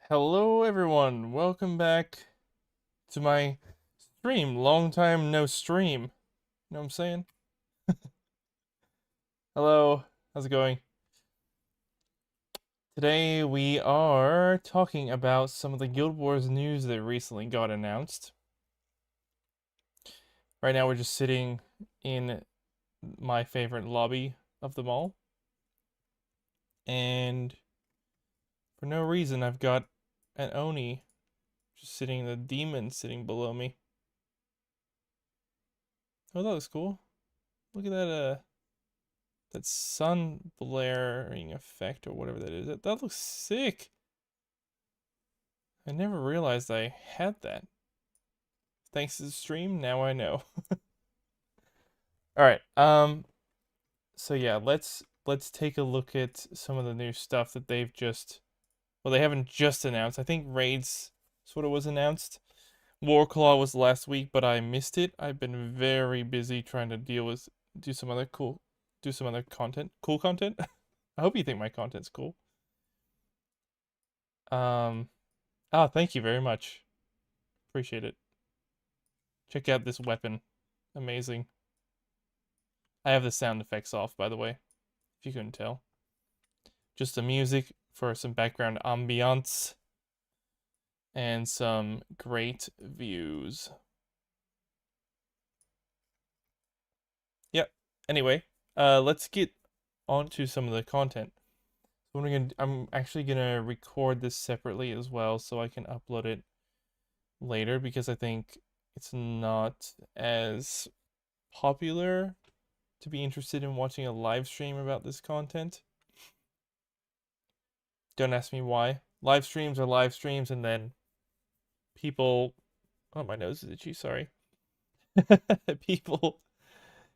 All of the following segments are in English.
Hello everyone, welcome back to my stream. Long time no stream. You know what I'm saying? Hello, how's it going? Today we are talking about some of the Guild Wars news that recently got announced. Right now we're just sitting in my favorite lobby of them all. And for no reason I've got an Oni just sitting, the demon sitting below me. Oh, that looks cool. Look at that sun blaring effect or whatever that is. That looks sick. I never realized I had that. Thanks to the stream, now I know. All right. So yeah, let's take a look at some of the new stuff that they've just they haven't just announced. I think Raids sort of was announced. Warclaw was last week, but I missed it. I've been very busy trying to do some other content. Cool content. I hope you think my content's cool. Thank you very much. Appreciate it. Check out this weapon. Amazing. I have the sound effects off, by the way, if you couldn't tell. Just the music for some background ambiance and some great views. Yep. Anyway, let's get on to some of the content. So I'm actually gonna record this separately as well, so I can upload it later because I think it's not as popular to be interested in watching a live stream about this content. Don't ask me why. Live streams are live streams, and then people. Oh, my nose is itchy. Sorry. people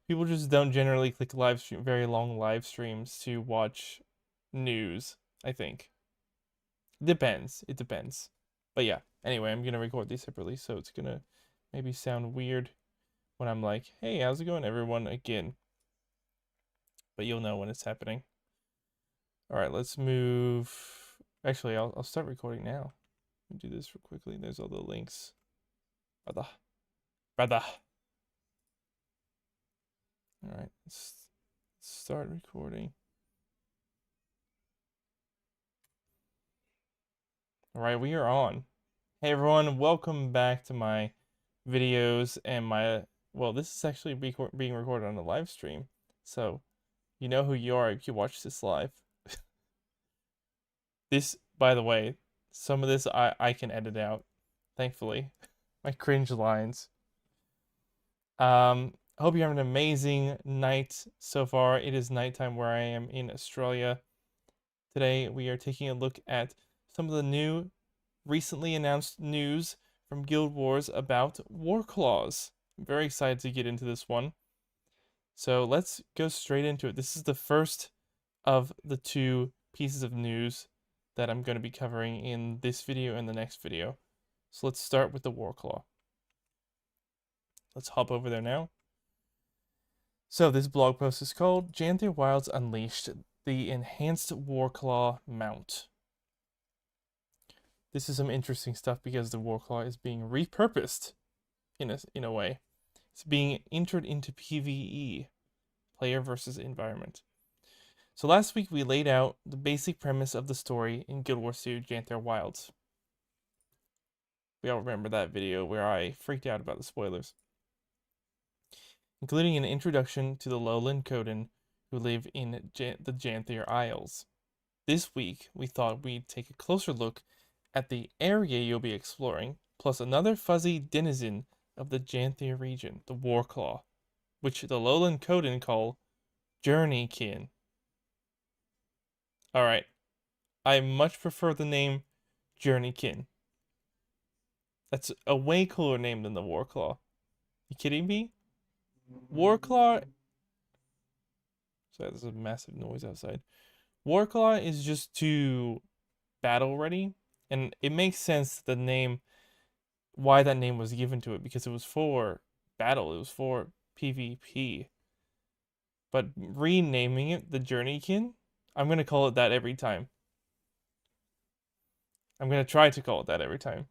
people just don't generally click very long live streams to watch news. I think depends. It depends. But yeah. Anyway, I'm gonna record these separately, so it's gonna maybe sound weird when I'm like, "Hey, how's it going, everyone?" again. But you'll know when it's happening. All right, let's move. Actually, I'll start recording now. Let me do this real quickly. There's all the links. Brother. All right, let's start recording. All right, we are on. Hey everyone, welcome back to my videos and this is actually being recorded on a live stream. So, you know who you are if you watch this live. This, by the way, some of this I can edit out, thankfully. My cringe lines. I hope you're having an amazing night so far. It is nighttime where I am in Australia. Today we are taking a look at some of the new, recently announced news from Guild Wars about Warclaws. I'm very excited to get into this one. So let's go straight into it. This is the first of the two pieces of news that I'm going to be covering in this video and the next video. So let's start with the Warclaw. Let's hop over there now. So this blog post is called Janthir Wilds Unleashed, the Enhanced Warclaw Mount. This is some interesting stuff because the Warclaw is being repurposed in a way. It's being entered into PvE, player versus environment. So last week we laid out the basic premise of the story in Guild Wars 2 Janthir Wilds. We all remember that video where I freaked out about the spoilers. Including an introduction to the lowland Coden who live in the Janthir Isles. This week, we thought we'd take a closer look at the area you'll be exploring, plus another fuzzy denizen of the Janthir region, the Warclaw, which the lowland Coden call Journeykin. Alright, I much prefer the name Journeykin. That's a way cooler name than the Warclaw. You kidding me? Warclaw. Sorry, there's a massive noise outside. Warclaw is just too battle ready, and it makes sense the name, why that name was given to it, because it was for battle, it was for PvP. But renaming it the Journeykin, I'm gonna call it that every time. I'm gonna try to call it that every time.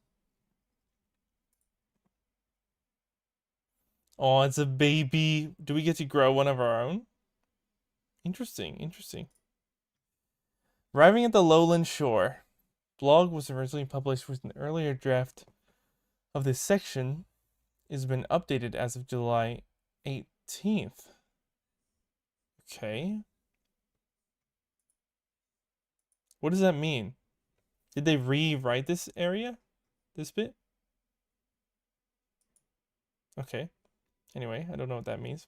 Oh, it's a baby. Do we get to grow one of our own? Interesting, interesting. Arriving at the lowland shore. Blog was originally published with an earlier draft of this section. It has been updated as of July 18th. Okay. What does that mean? Did they rewrite this area? This bit? Okay. Anyway, I don't know what that means.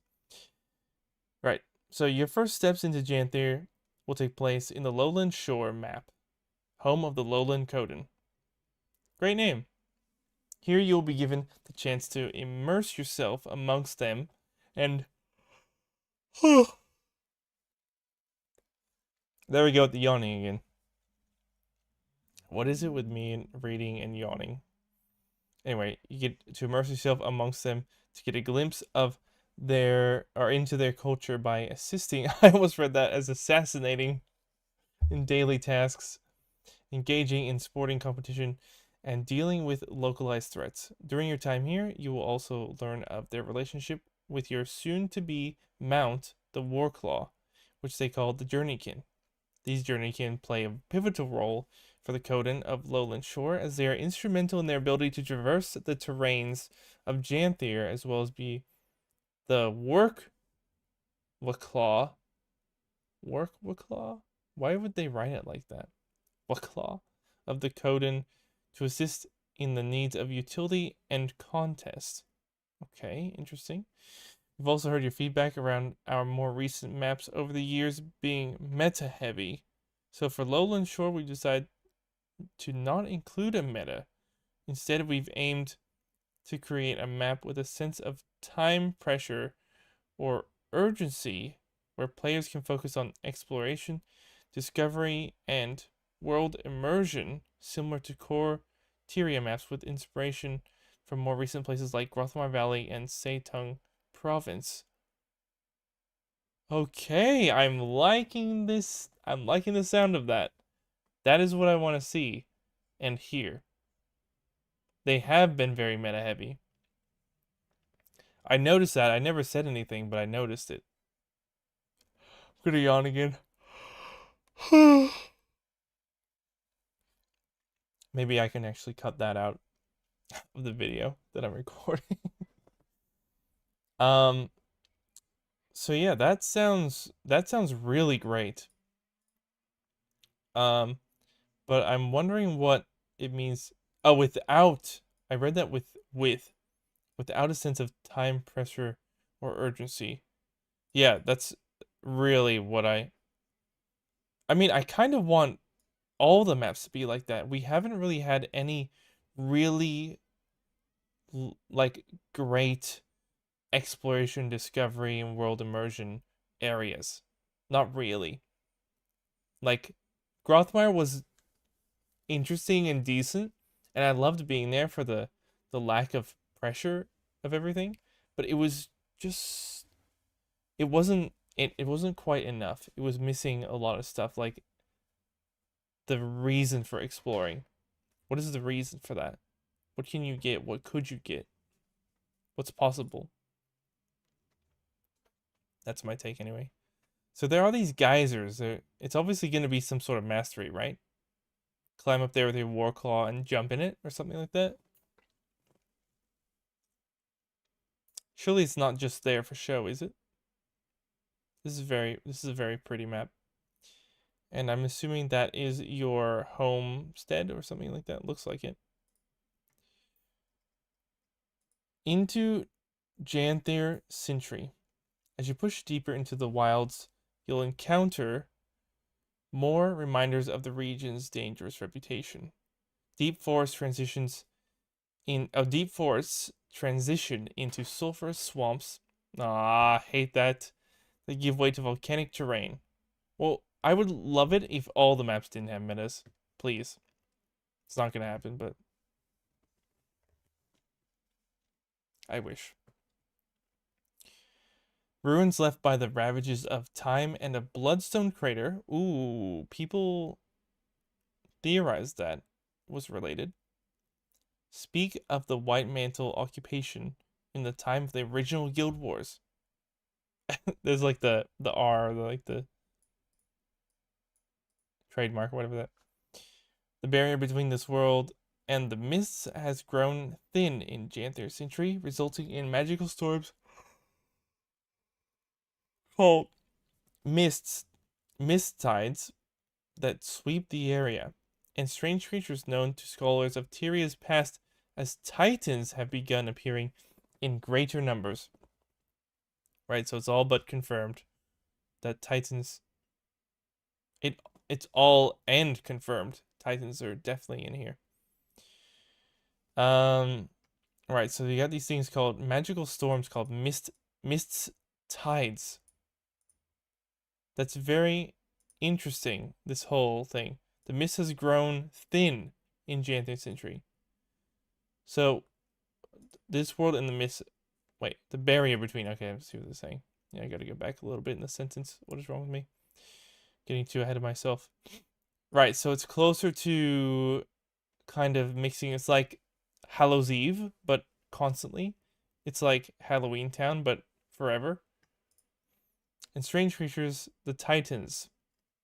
Right. So your first steps into Janthir will take place in the Lowland Shore map, home of the Lowland Coden. Great name. Here you will be given the chance to immerse yourself amongst them and there we go with the yawning again. What is it with me and reading and yawning? Anyway, you get to immerse yourself amongst them to get a glimpse of their or into their culture by assisting. I almost read that as assassinating in daily tasks, engaging in sporting competition, and dealing with localized threats. During your time here, you will also learn of their relationship with your soon-to-be mount, the Warclaw, which they call the Journeykin. These Journeykin play a pivotal role for the Coden of Lowland Shore, as they are instrumental in their ability to traverse the terrains of Janthir, as well as be the Warclaw. Warclaw? Why would they write it like that? Warclaw of the Coden to assist in the needs of utility and contest. Okay, interesting. We've also heard your feedback around our more recent maps over the years being meta heavy. So for Lowland Shore, we decided to not include a meta. Instead, we've aimed to create a map with a sense of time pressure or urgency where players can focus on exploration, discovery, and world immersion, similar to core Tyria maps with inspiration from more recent places like Grothmar Valley and Seitung Province. Okay, I'm liking this. I'm liking the sound of that. That is what I want to see and hear. They have been very meta heavy. I noticed that. I never said anything, but I noticed it. I'm gonna yawn again. Maybe I can actually cut that out of the video that I'm recording. um so yeah, that sounds really great. But I'm wondering what it means. Oh, without. I read that without a sense of time pressure or urgency. Yeah, that's really what I mean, I kind of want all the maps to be like that. We haven't really had any really like great exploration, discovery, and world immersion areas. Not really. Like Grothmire was interesting and decent, and I loved being there for the lack of pressure of everything, but it was just it wasn't quite enough. It was missing a lot of stuff, like the reason for exploring. What is the reason for that? What can you get? What could you get? What's possible? That's my take anyway. So there are these geysers. It's obviously going to be some sort of mastery, right? Climb up there with your Warclaw and jump in it or something like that. Surely it's not just there for show, is it? This is a very pretty map. And I'm assuming that is your homestead or something like that. Looks like it. Into Janthir Sintry. As you push deeper into the wilds, you'll encounter more reminders of the region's dangerous reputation. Deep forests transition into sulfurous swamps. Ah, hate that. They give way to volcanic terrain. Well, I would love it if all the maps didn't have metas. Please. It's not gonna happen, but I wish. Ruins left by the ravages of time and a bloodstone crater. Ooh, people theorized that. was related. Speak of the White Mantle occupation in the time of the original Guild Wars. There's like the R, like the trademark or whatever that. The barrier between this world and the mists has grown thin in Janthir Century, resulting in magical storms called mist tides that sweep the area, and strange creatures known to scholars of Tyria's past as titans have begun appearing in greater numbers. Right, so it's all but confirmed that titans. It's all and confirmed. Titans are definitely in here. Right, so you got these things called magical storms called mists tides. That's very interesting, this whole thing. The mist has grown thin in Janthir Century. So this world and the mist, wait, the barrier between, okay, let's see what they're saying. Yeah, I gotta go back a little bit in the sentence. What is wrong with me? Getting too ahead of myself. Right, so it's closer to kind of mixing. It's like Hallows Eve, but constantly. It's like Halloween Town, but forever. And strange creatures, the Titans,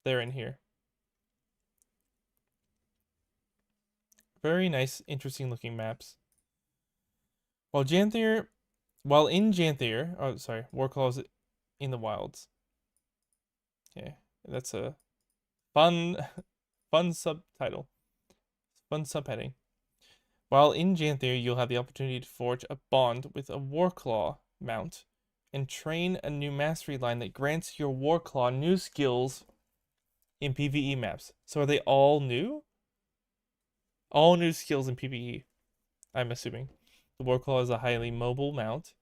they're in here. Very nice, interesting looking maps. While in Janthir, oh sorry, Warclaw's in the wilds. Okay, that's a fun subtitle. Fun subheading. While in Janthir, you'll have the opportunity to forge a bond with a Warclaw mount and train a new mastery line that grants your Warclaw new skills in PvE maps. So are they all new? All new skills in PvE, I'm assuming. The Warclaw is a highly mobile mount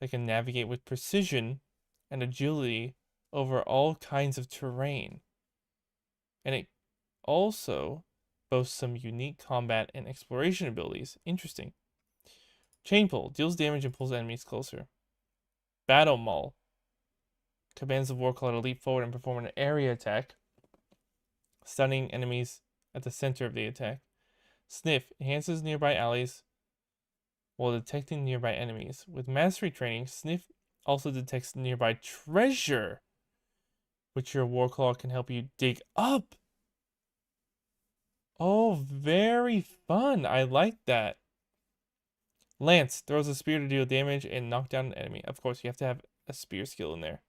that can navigate with precision and agility over all kinds of terrain. And it also boasts some unique combat and exploration abilities. Interesting. Chain Pull deals damage and pulls enemies closer. Battle Maul commands the Warclaw to leap forward and perform an area attack, stunning enemies at the center of the attack. Sniff enhances nearby allies while detecting nearby enemies. With mastery training, Sniff also detects nearby treasure, which your Warclaw can help you dig up. Oh, very fun. I like that. Lance throws a spear to deal damage and knock down an enemy. Of course, you have to have a spear skill in there.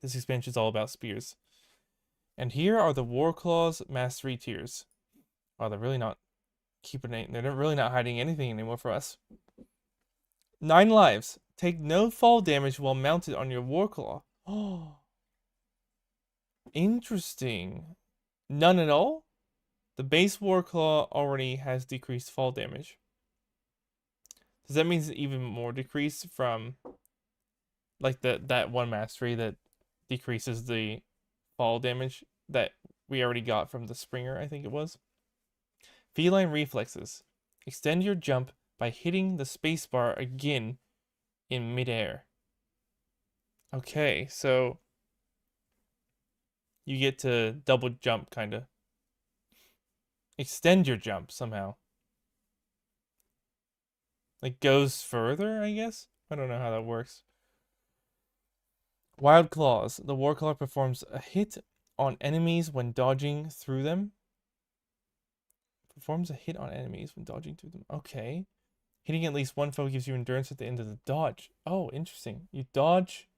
This expansion is all about spears. And here are the Warclaw's mastery tiers. Oh, they're really not they're really not hiding anything anymore for us. 9 lives. Take no fall damage while mounted on your Warclaw. Oh, interesting. None at all? The base Warclaw already has decreased fall damage. Does that mean it's even more decrease from like that one mastery that decreases the fall damage that we already got from the Springer, I think it was? Feline reflexes. Extend your jump by hitting the spacebar again in midair. Okay, so you get to double jump, kind of. Extend your jump somehow. Like goes further, I guess? I don't know how that works. Wild Claws. The Warclaw performs a hit on enemies when dodging through them. Performs a hit on enemies when dodging through them. Okay. Hitting at least one foe gives you endurance at the end of the dodge. Oh, interesting. You dodge.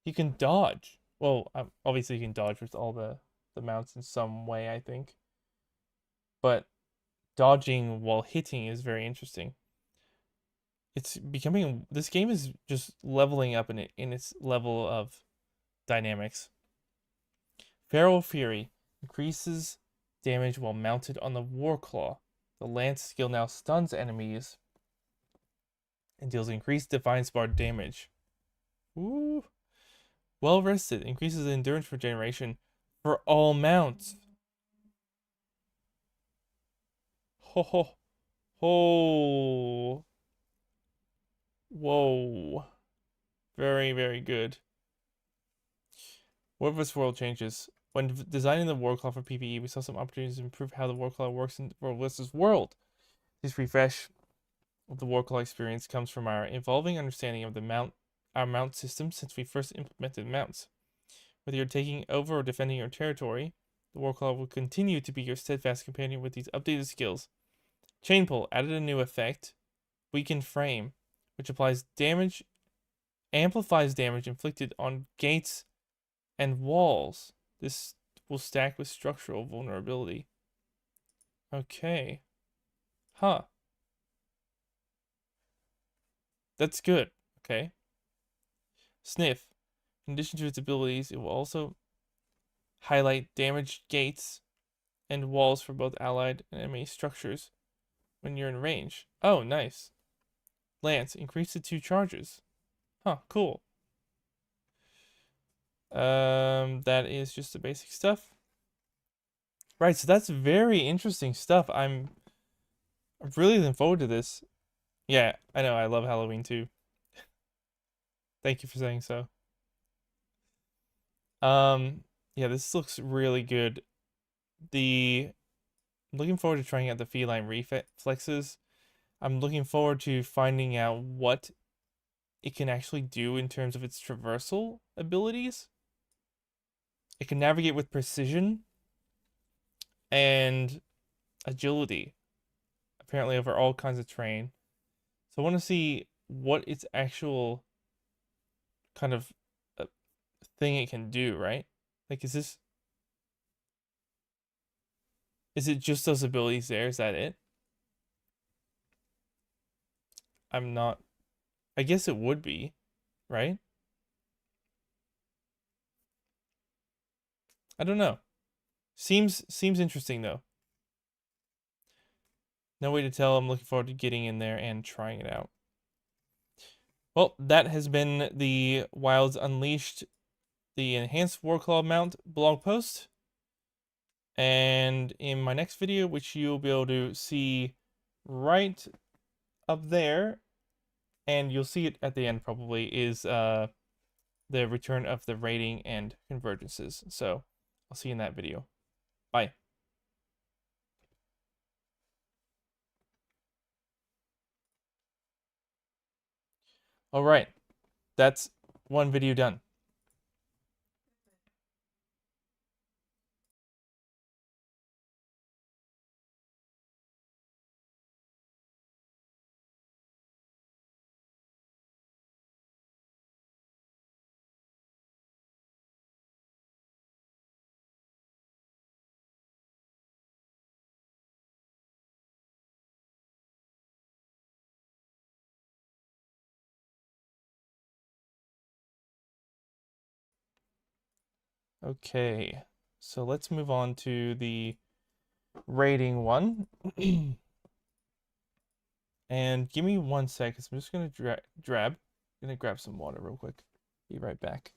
You can dodge. Well, obviously you can dodge with all the mounts in some way, I think. But dodging while hitting is very interesting. It's becoming, this game is just leveling up in its level of dynamics. Feral Fury increases damage while mounted on the Warclaw. The Lance skill now stuns enemies and deals increased Defiance Bar damage. Ooh. Well Rested increases the endurance regeneration for all mounts. Ho ho ho. Whoa. Very, very good. What if this world changes? When designing the Warclaw for PvE, we saw some opportunities to improve how the Warclaw works in Worldlist's world. This refresh of the Warclaw experience comes from our evolving understanding of our mount system since we first implemented mounts. Whether you're taking over or defending your territory, the Warclaw will continue to be your steadfast companion with these updated skills. Chain Pull added a new effect, Weakened Frame, which applies damage, amplifies damage inflicted on gates and walls. This will stack with structural vulnerability. Okay. Huh. That's good. Okay. Sniff. In addition to its abilities, it will also highlight damaged gates and walls for both allied and enemy structures when you're in range. Oh, nice. Lance, increase to 2 charges. Huh, cool. That is just the basic stuff. Right, so that's very interesting stuff. I'm really looking forward to this. Yeah, I know, I love Halloween too. Thank you for saying so. Yeah, this looks really good. I'm looking forward to trying out the feline reflexes. I'm looking forward to finding out what it can actually do in terms of its traversal abilities. It can navigate with precision and agility, apparently over all kinds of terrain. So I want to see what its actual kind of thing it can do, right? Like, is it just those abilities there? Is that it? I'm not. I guess it would be, right? I don't know. Seems interesting though. No way to tell. I'm looking forward to getting in there and trying it out. Well, that has been the Wilds Unleashed, the Enhanced Warclaw Mount blog post. And in my next video, which you'll be able to see right up there, and you'll see it at the end probably, is the return of the rating and convergences. So I'll see you in that video. Bye. All right, that's one video done. Okay, so let's move on to the rating one. And give me 1 second. I'm just gonna grab some water real quick. Be right back.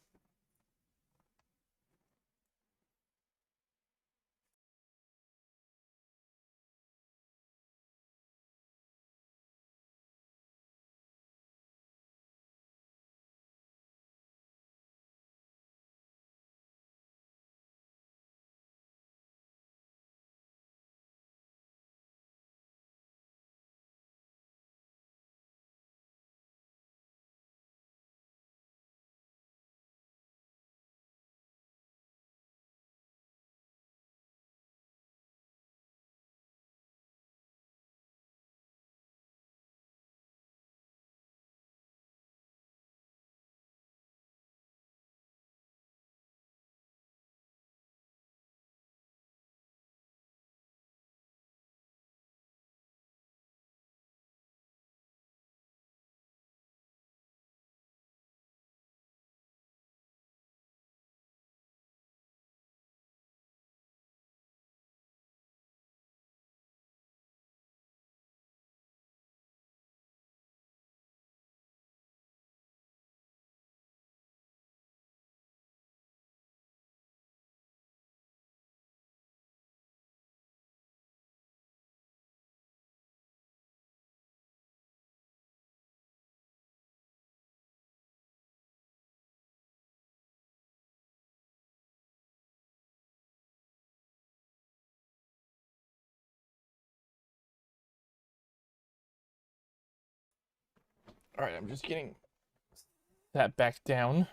Alright, I'm just getting that back down.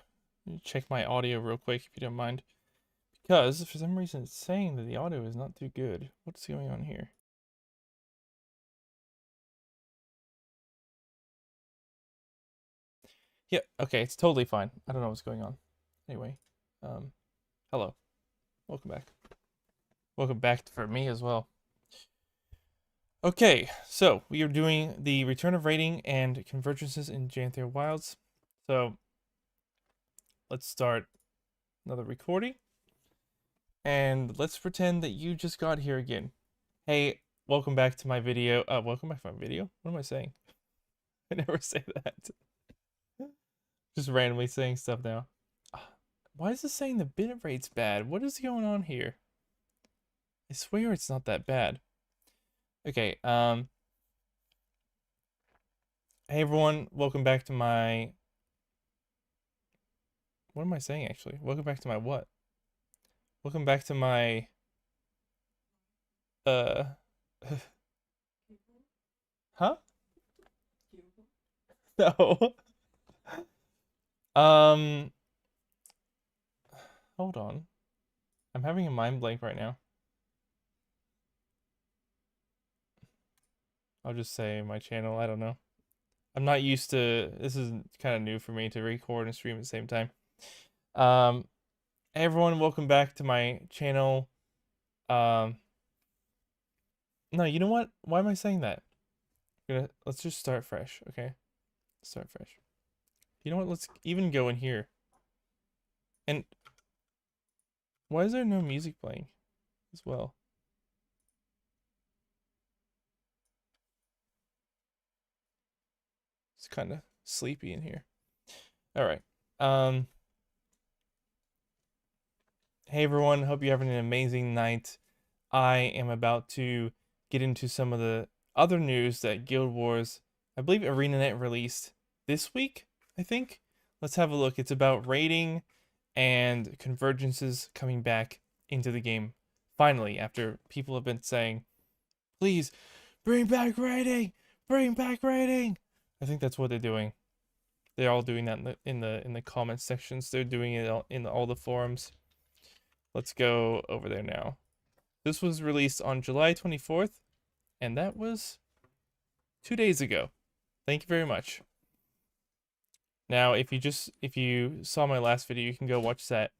Check my audio real quick if you don't mind. Because for some reason it's saying that the audio is not too good. What's going on here? Yeah, okay, it's totally fine. I don't know what's going on. Anyway, hello. Welcome back. Welcome back for me as well. Okay, so we are doing the return of raiding and convergences in Janthir Wilds. So let's start another recording. And let's pretend that you just got here again. Hey, welcome back to my video. Welcome back to my video? What am I saying? I never say that. Just randomly saying stuff now. Why is this saying the bitrate's bad? What is going on here? I swear it's not that bad. Okay, hey everyone, welcome back to my... What am I saying actually? Welcome back to my what? Welcome back to my... Huh? No. Hold on. I'm having a mind blank right now. I'll just say my channel, I don't know. I'm not used to, this is kind of new for me to record and stream at the same time. Hey everyone, welcome back to my channel. No, you know what? Why am I saying that? Let's just start fresh, okay? Start fresh. You know what? Let's even go in here. And why is there no music playing as well? It's kind of sleepy in here. All right. Hey everyone, hope you're having an amazing night. I am about to get into some of the other news that Guild Wars, I believe ArenaNet released this week, I think. Let's have a look. It's about raiding and convergences coming back into the game. Finally, after people have been saying, please, bring back raiding! Bring back raiding! I think that's what they're doing. They're all doing that in the comment sections. They're doing it in all the forums. Let's go over there now. This was released on July 24th, and that was 2 days ago. Thank you very much. Now, if you saw my last video, you can go watch that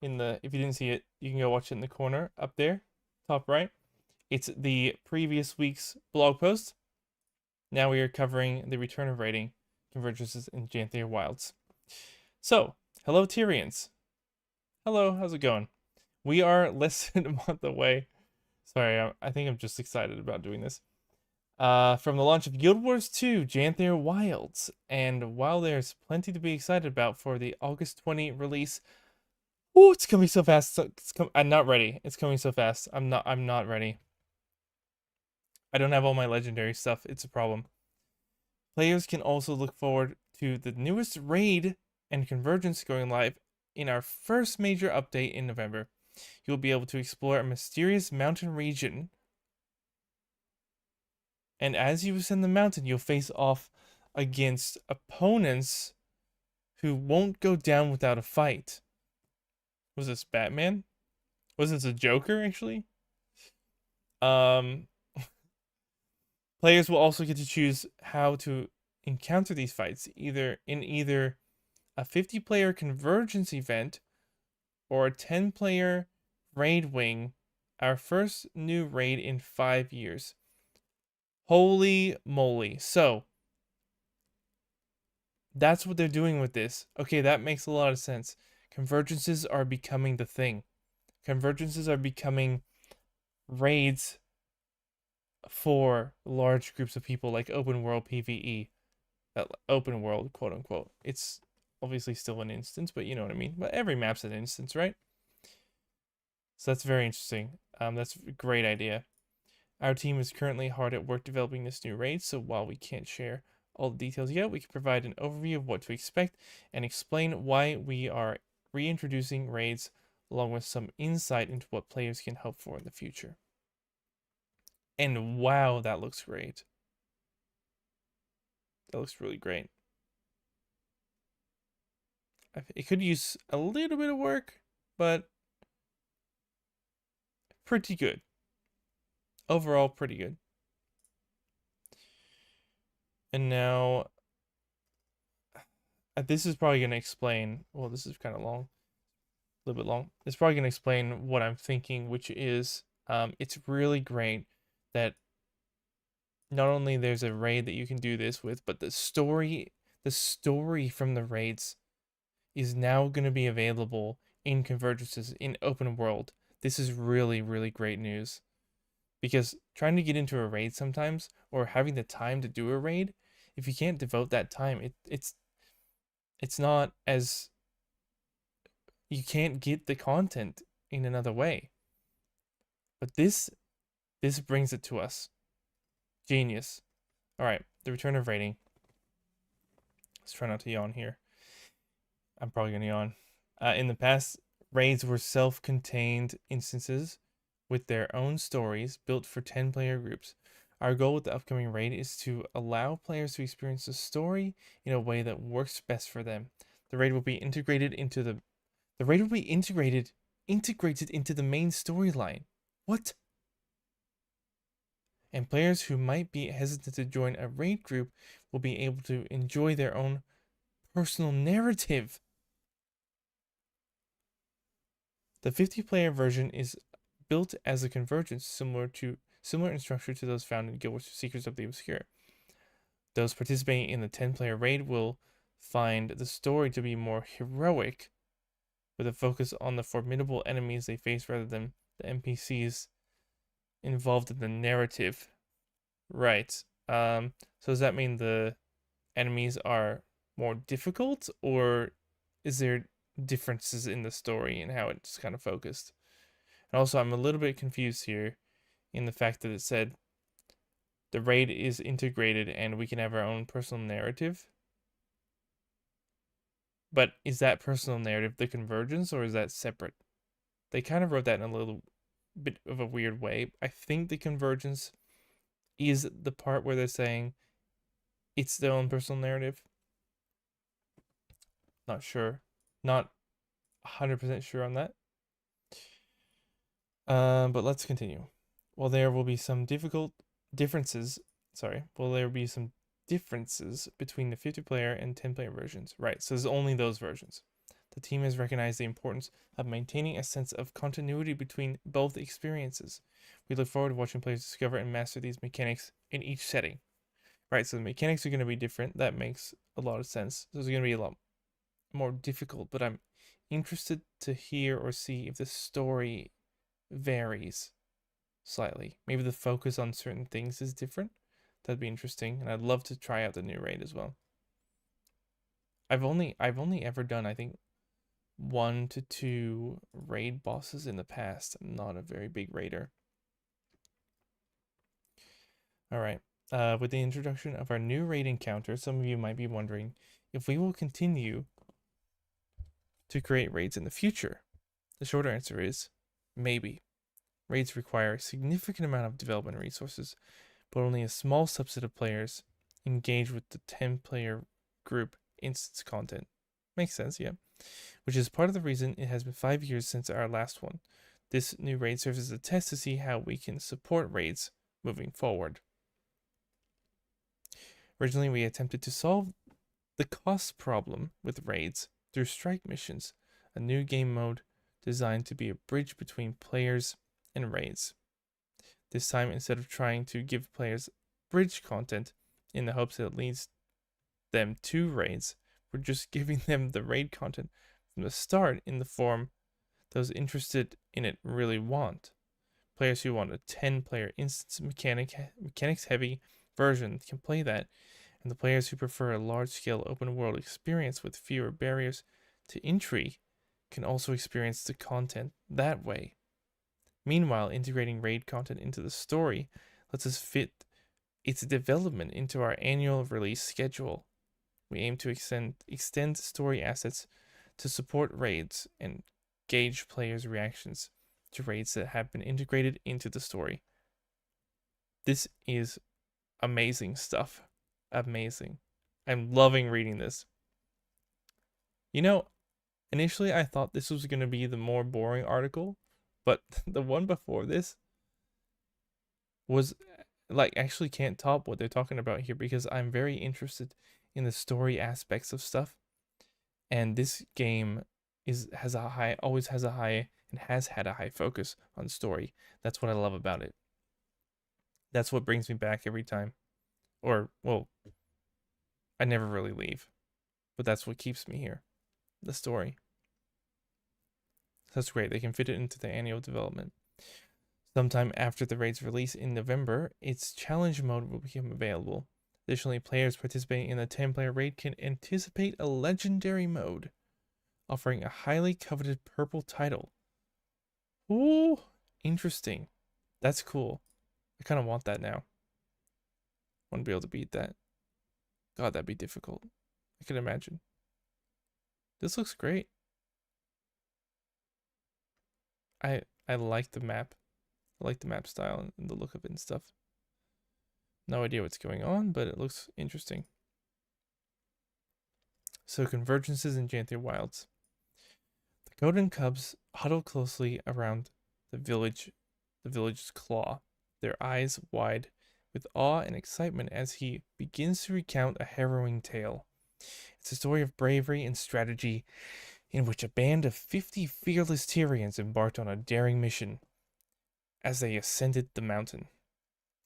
if you didn't see it, you can go watch it in the corner up there, top right. It's the previous week's blog post. Now we are covering the return of raiding, convergences in Janthir Wilds. So, hello Tyrians. Hello, how's it going? We are less than a month away. Sorry, I think I'm just excited about doing this. From the launch of Guild Wars 2, Janthir Wilds. And while there's plenty to be excited about for the August 20 release, oh, it's coming so fast. I'm not ready. It's coming so fast. I'm not ready. I don't have all my legendary stuff. It's a problem. Players can also look forward to the newest raid and convergence going live in our first major update in November. You'll be able to explore a mysterious mountain region. And as you ascend the mountain, you'll face off against opponents who won't go down without a fight. Was this Batman? Was this a Joker, actually? Players will also get to choose how to encounter these fights, either a 50-player convergence event or a 10-player raid wing, our first new raid in 5 years. Holy moly. So, that's what they're doing with this. Okay, that makes a lot of sense. Convergences are becoming the thing. Convergences are becoming raids for large groups of people, like open world PvE. Open world, quote unquote. It's obviously still an instance, but you know what I mean. But every map's an instance, right? So that's very interesting. That's a great idea. Our team is currently hard at work developing this new raid, so while we can't share all the details yet, we can provide an overview of what to expect and explain why we are reintroducing raids, along with some insight into what players can hope for in the future. And wow, that looks great. That looks really great. It could use a little bit of work, but pretty good. Overall, pretty good. And now, this is probably going to explain, well, this is kind of long, a little bit long. It's probably going to explain what I'm thinking, which is it's really great that not only there's a raid that you can do this with, but the story from the raids is now going to be available in Convergences in open world. This is really, really great news. Because trying to get into a raid sometimes, or having the time to do a raid, if you can't devote that time, it's not as, you can't get the content in another way. But this brings it to us. Genius. All right, the return of raiding. Let's try not to yawn here. I'm probably gonna yawn. In the past, raids were self-contained instances with their own stories built for 10-player groups. Our goal with the upcoming raid is to allow players to experience the story in a way that works best for them. The raid will be integrated into the main storyline. What? And players who might be hesitant to join a raid group will be able to enjoy their own personal narrative. The 50-player version is built as a convergence similar in structure to those found in Guild Wars Secrets of the Obscure. Those participating in the 10-player raid will find the story to be more heroic, with a focus on the formidable enemies they face rather than the NPCs involved in the narrative. Right. So does that mean the enemies are more difficult, or is there differences in the story and how it's kind of focused? And also, I'm a little bit confused here in the fact that it said the raid is integrated and we can have our own personal narrative. But is that personal narrative the convergence, or is that separate? They kind of wrote that in a little bit of a weird way. I think the convergence is the part where they're saying it's their own personal narrative. Not sure. Not 100% sure on that. But let's continue. While there will be some differences between the 50-player and 10-player versions. Right, so there's only those versions. The team has recognized the importance of maintaining a sense of continuity between both experiences. We look forward to watching players discover and master these mechanics in each setting. Right, so the mechanics are going to be different. That makes a lot of sense. So it's going to be a lot more difficult, but I'm interested to hear or see if the story varies slightly. Maybe the focus on certain things is different. That'd be interesting, and I'd love to try out the new raid as well. I've only ever done, I think, 1 to 2 raid bosses in the past. I'm not a very big raider. All right. With the introduction of our new raid encounter, some of you might be wondering if we will continue to create raids in the future. The short answer is maybe. Raids require a significant amount of development resources, but only a small subset of players engage with the 10-player group instance content. Makes sense, yeah. Which is part of the reason it has been 5 years since our last one. This new raid serves as a test to see how we can support raids moving forward. Originally, we attempted to solve the cost problem with raids through strike missions, a new game mode designed to be a bridge between players and raids. This time, instead of trying to give players bridge content in the hopes that it leads them to raids, we're just giving them the raid content from the start in the form those interested in it really want. Players who want a 10-player instance mechanics heavy version can play that, and the players who prefer a large-scale open-world experience with fewer barriers to entry can also experience the content that way. Meanwhile, integrating raid content into the story lets us fit its development into our annual release schedule. We aim to extend story assets to support raids and gauge players' reactions to raids that have been integrated into the story. This is amazing stuff. Amazing. I'm loving reading this. You know, initially I thought this was going to be the more boring article, but the one before this was like actually can't top what they're talking about here because I'm very interested in the story aspects of stuff. And this game has a high always has a high and has had a high focus on story. That's what I love about it. That's what brings me back every time. Or well, I never really leave. But that's what keeps me here. The story. That's great. They can fit it into the annual development. Sometime after the raid's release in November, its challenge mode will become available. Additionally, players participating in the 10-player raid can anticipate a legendary mode, offering a highly coveted purple title. Ooh, interesting. That's cool. I kind of want that now. I want to be able to beat that. God, that'd be difficult. I can imagine. This looks great. I like the map. I like the map style and the look of it and stuff. No idea what's going on, but it looks interesting. So, Convergences in Janthir Wilds. The Golden Cubs huddle closely around the village's claw, their eyes wide with awe and excitement as he begins to recount a harrowing tale. It's a story of bravery and strategy in which a band of 50 fearless Tyrians embarked on a daring mission as they ascended the mountain.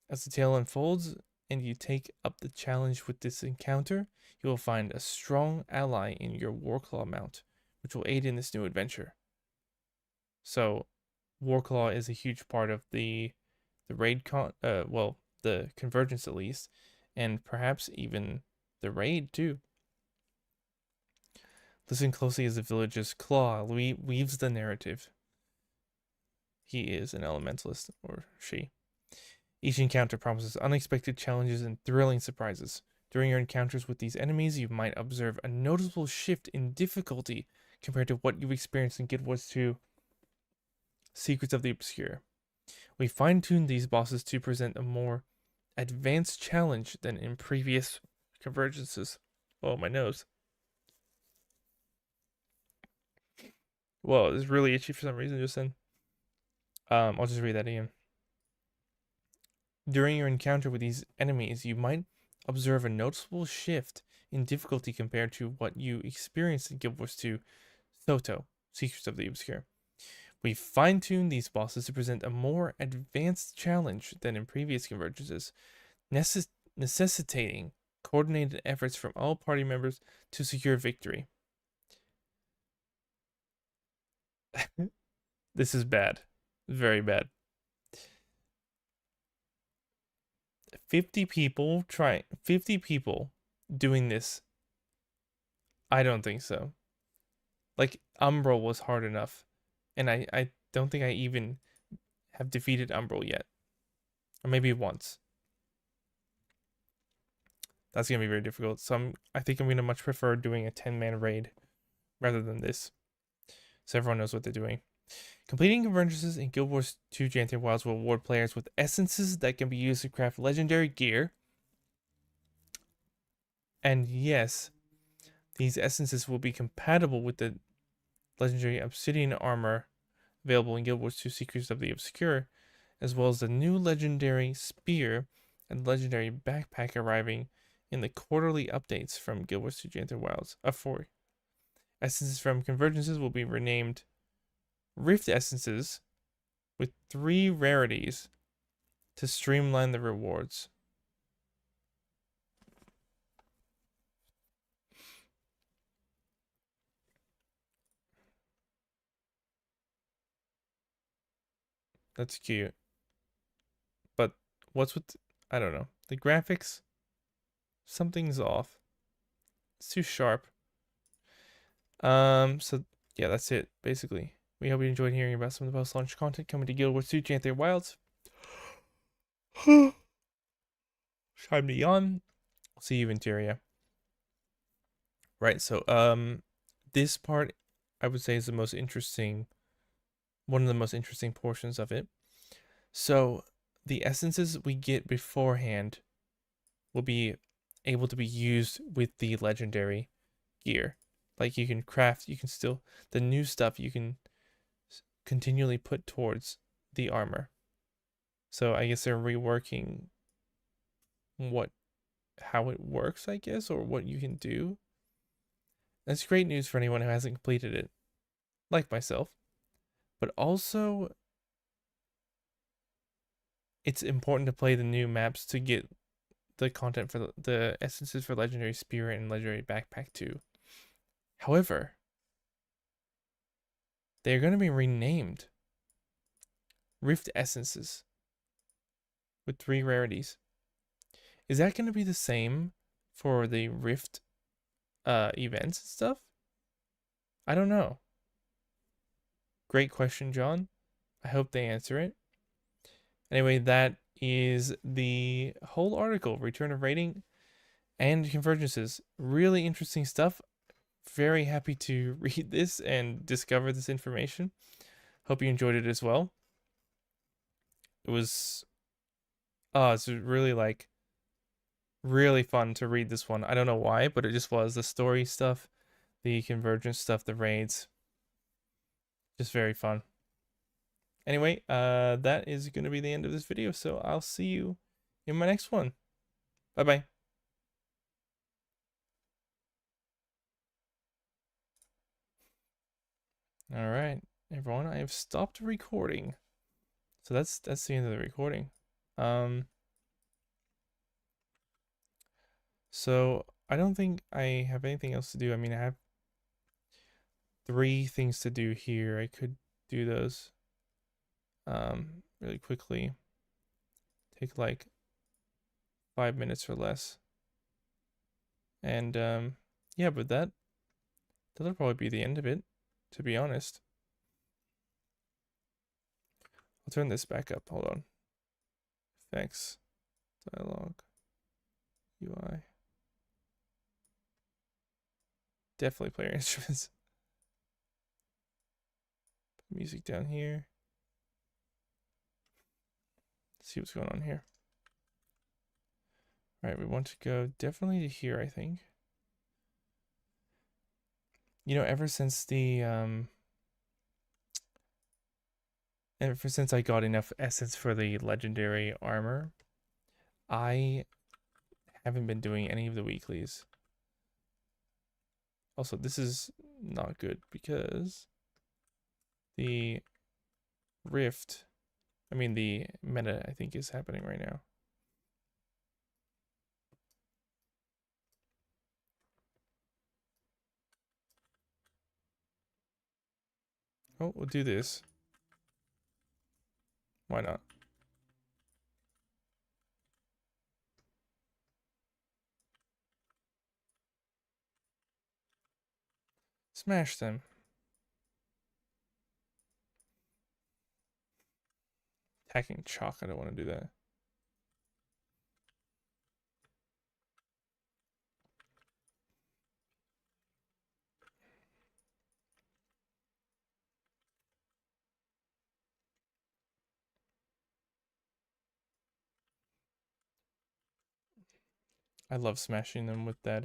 As the tale unfolds and you take up the challenge with this encounter, you will find a strong ally in your Warclaw mount, which will aid in this new adventure. So, Warclaw is a huge part of the raid the Convergence at least, and perhaps even the raid too. Listen closely as the village's Claw weaves the narrative. He is an elementalist, or she. Each encounter promises unexpected challenges and thrilling surprises. During your encounters with these enemies, you might observe a noticeable shift in difficulty compared to what you've experienced in Guild Wars 2 Secrets of the Obscure. We fine-tuned these bosses to present a more advanced challenge than in previous Convergences. Oh, my nose. Whoa, it's really itchy for some reason just then. I'll just read that again. During your encounter with these enemies, you might observe a noticeable shift in difficulty compared to what you experienced in Guild Wars 2 Thoto, Secrets of the Obscure. We fine-tuned these bosses to present a more advanced challenge than in previous Convergences, necessitating coordinated efforts from all party members to secure victory. This is bad. Very bad. 50 people doing this. I don't think so. Like, Umbral was hard enough. And I don't think I even have defeated Umbral yet. Or maybe once. That's going to be very difficult. So I think I'm going to much prefer doing a 10-man raid rather than this. So everyone knows what they're doing. Completing Convergences in Guild Wars 2 Janthir Wilds will reward players with essences that can be used to craft legendary gear. And yes, these essences will be compatible with the legendary obsidian armor available in Guild Wars 2 Secrets of the Obscure, as well as the new legendary spear and legendary backpack arriving in the quarterly updates from Guild Wars 2 Janthir Wilds. 4 essences from Convergences will be renamed Rift Essences with 3 rarities to streamline the rewards. That's cute. But what's with, I don't know, the graphics? Something's off. It's too sharp. So yeah, that's it, basically. We hope you enjoyed hearing about some of the post-launch content coming to Guild Wars 2 Janthir Wilds. Time to yawn. See you in Tyria. Right, so this part I would say is the most interesting, one of the most interesting portions of it. So the essences we get beforehand will be able to be used with the legendary gear. Like you can craft, you can still, the new stuff you can continually put towards the armor. So I guess they're reworking how it works, I guess, or what you can do. That's great news for anyone who hasn't completed it, like myself. But also, it's important to play the new maps to get the content for the essences for Legendary Spirit and Legendary Backpack 2. However, they're going to be renamed Rift Essences with 3 rarities. Is that going to be the same for the Rift events and stuff? I don't know. Great question, John. I hope they answer it. Anyway, that is the whole article, Return of Raiding and Convergences. Really interesting stuff. Very happy to read this and discover this information. Hope you enjoyed it as well. It was it's really fun to read this one. I don't know why, but it just was. The story stuff, the convergence stuff, the raids. Just very fun. Anyway, that is going to be the end of this video, so I'll see you in my next one. Bye-bye. All right, everyone, I have stopped recording. So that's the end of the recording. So I don't think I have anything else to do. I mean, I have 3 things to do here. I could do those really quickly. Take like 5 minutes or less. And yeah, but that'll probably be the end of it, to be honest. I'll turn this back up. Hold on. Effects, dialogue, UI. Definitely player instruments. Put music down here. Let's see what's going on here. All right, we want to go definitely to here, I think. You know, ever since I got enough essence for the legendary armor, I haven't been doing any of the weeklies. Also, this is not good because the the meta, I think, is happening right now. Oh, we'll do this. Why not? Smash them. Hacking chalk, I don't want to do that. I love smashing them with that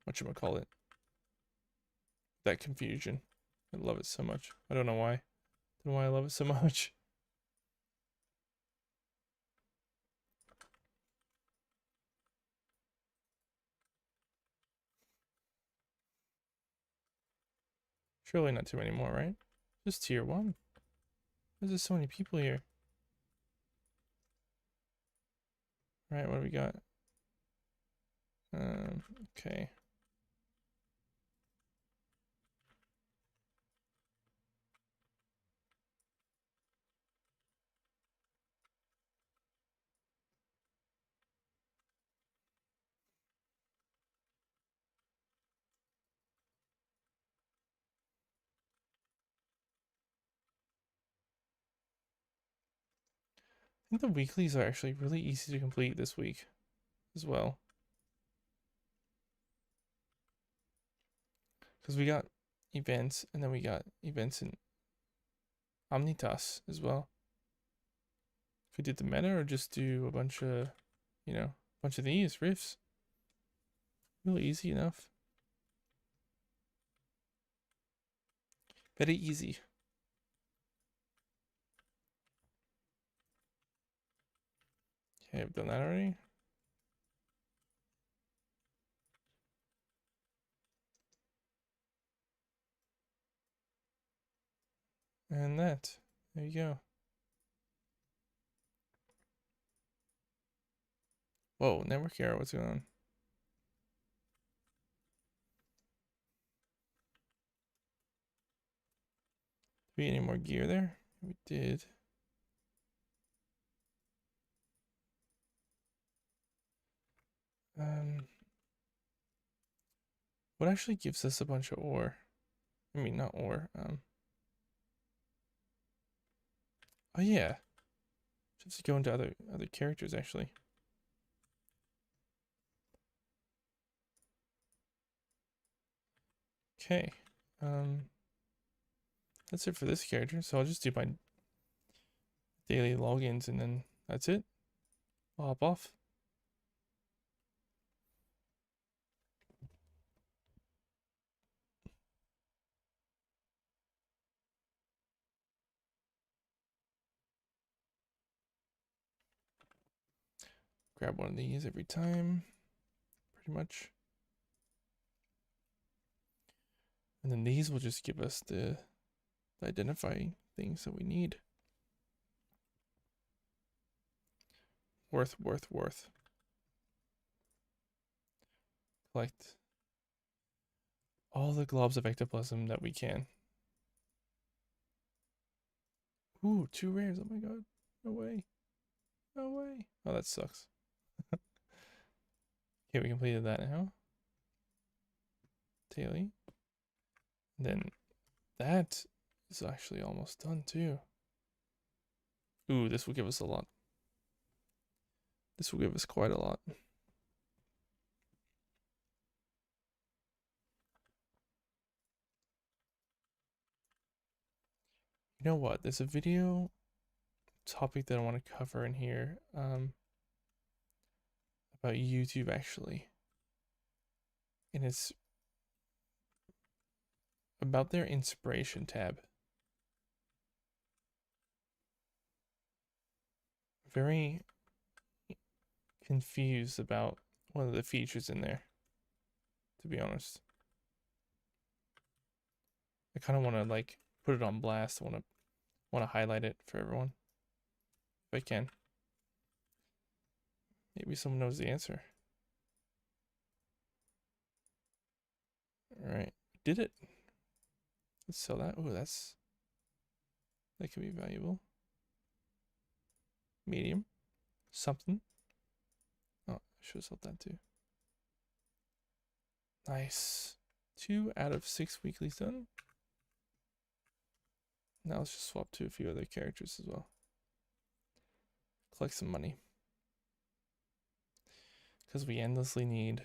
whatchamacallit? That confusion. I love it so much. I don't know why. I don't know why I love it so much. Surely not too many more, right? Just tier 1. Why is there so many people here? Right, what do we got? Okay. I think the weeklies are actually really easy to complete this week as well. Because we got events, and then we got events in Omnitas as well. Could do the meta or just do a bunch of, you know, a bunch of these riffs. Really easy enough. Very easy. Okay, I've done that already. And that. There you go. Whoa, network error. What's going on? Did we get any more gear there? We did. What actually gives us a bunch of ore? I mean, not ore. Oh yeah. Just go into other characters actually. Okay. That's it for this character. So I'll just do my daily logins and then that's it. I'll hop off. Grab one of these every time, pretty much. And then these will just give us the identifying things that we need. Worth. Collect all the globs of ectoplasm that we can. Ooh, 2 rares. Oh my god. No way. No way. Oh, that sucks. Okay, we completed that now. Daily. Then that is actually almost done too. Ooh, this will give us a lot. This will give us quite a lot. You know what? There's a video topic that I want to cover in here about YouTube actually. And it's about their inspiration tab. Very confused about one of the features in there, to be honest. I kind of want to like put it on blast. I want to highlight it for everyone if I can. Maybe someone knows the answer. All right, did it. Let's sell that. Oh, that could be valuable. Medium, something. Oh, I should have sold that too. Nice. 2 out of 6 weeklies done. Now let's just swap to a few other characters as well. Collect some money. Because we endlessly need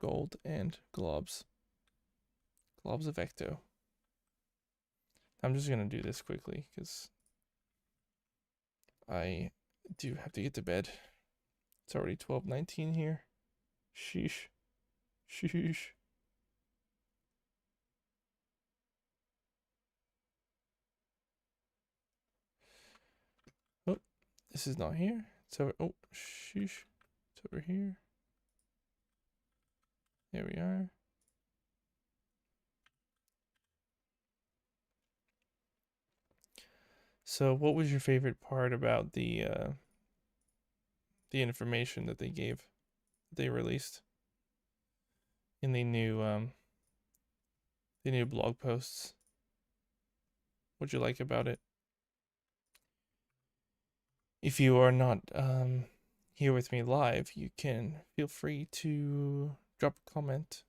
gold and globs. Globs of Ecto. I'm just going to do this quickly because I do have to get to bed. It's already 12:19 here. Sheesh. Sheesh. Oh, this is not here. It's over. Oh, sheesh. It's over here. There we are. So, what was your favorite part about the information that they released in the new blog posts? What'd you like about it? If you are not here with me live, you can feel free to drop a comment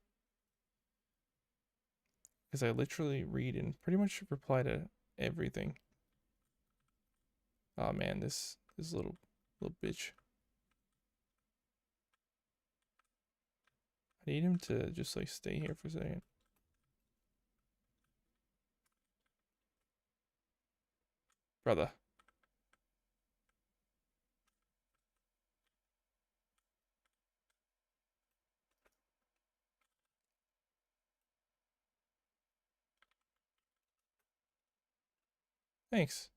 because I literally read and pretty much reply to everything. Oh man, this little bitch. I need him to just like stay here for a second. Brother. Thanks.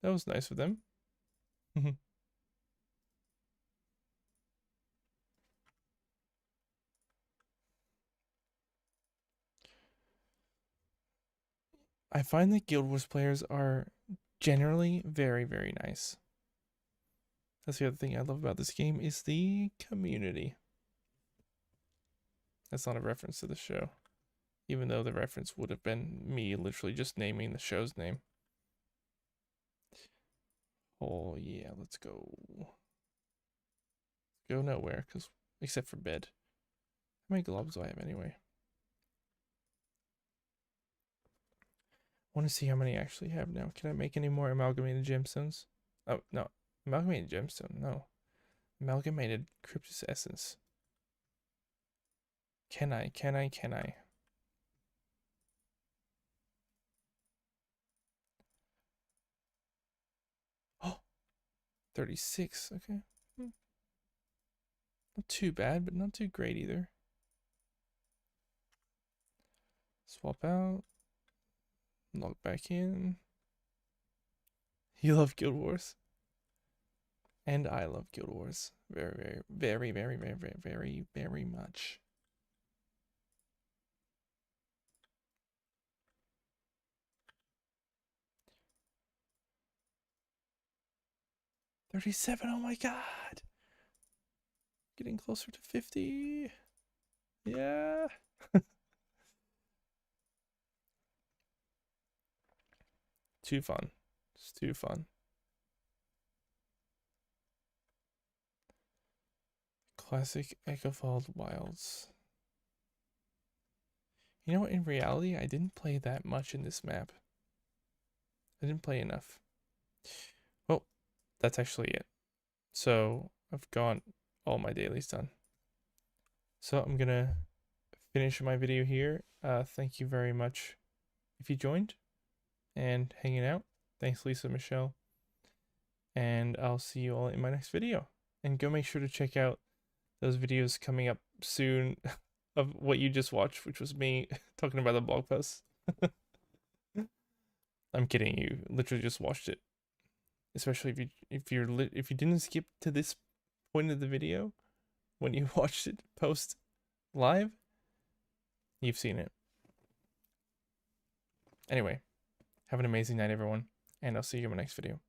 That was nice of them. I find that Guild Wars players are generally very, very nice. That's the other thing I love about this game is the community. That's not a reference to the show, even though the reference would have been me literally just naming the show's name. Oh yeah, let's go. Go nowhere, except for bed. How many gloves do I have anyway? I want to see how many I actually have now. Can I make any more amalgamated gemstones? Oh, no. Amalgamated gemstone, no. Amalgamated cryptus essence. Can I? Oh, 36, okay. Not too bad, but not too great either. Swap out. Log back in. You love Guild Wars. And I love Guild Wars. Very, very, very, very, very, very, very, very much. $37, oh my god. Getting closer to 50. Yeah. Too fun. It's too fun. Classic Echovald Wilds. You know what? In reality, I didn't play that much in this map. I didn't play enough. Well, that's actually it. So I've got all my dailies done. So I'm gonna finish my video here. Thank you very much if you joined and hanging out. Thanks, Lisa, Michelle. And I'll see you all in my next video. And go make sure to check out those videos coming up soon of what you just watched, which was me talking about the blog posts. I'm kidding, you literally just watched it. Especially if you didn't skip to this point of the video when you watched it post live, you've seen it. Anyway, have an amazing night, everyone, and I'll see you in my next video.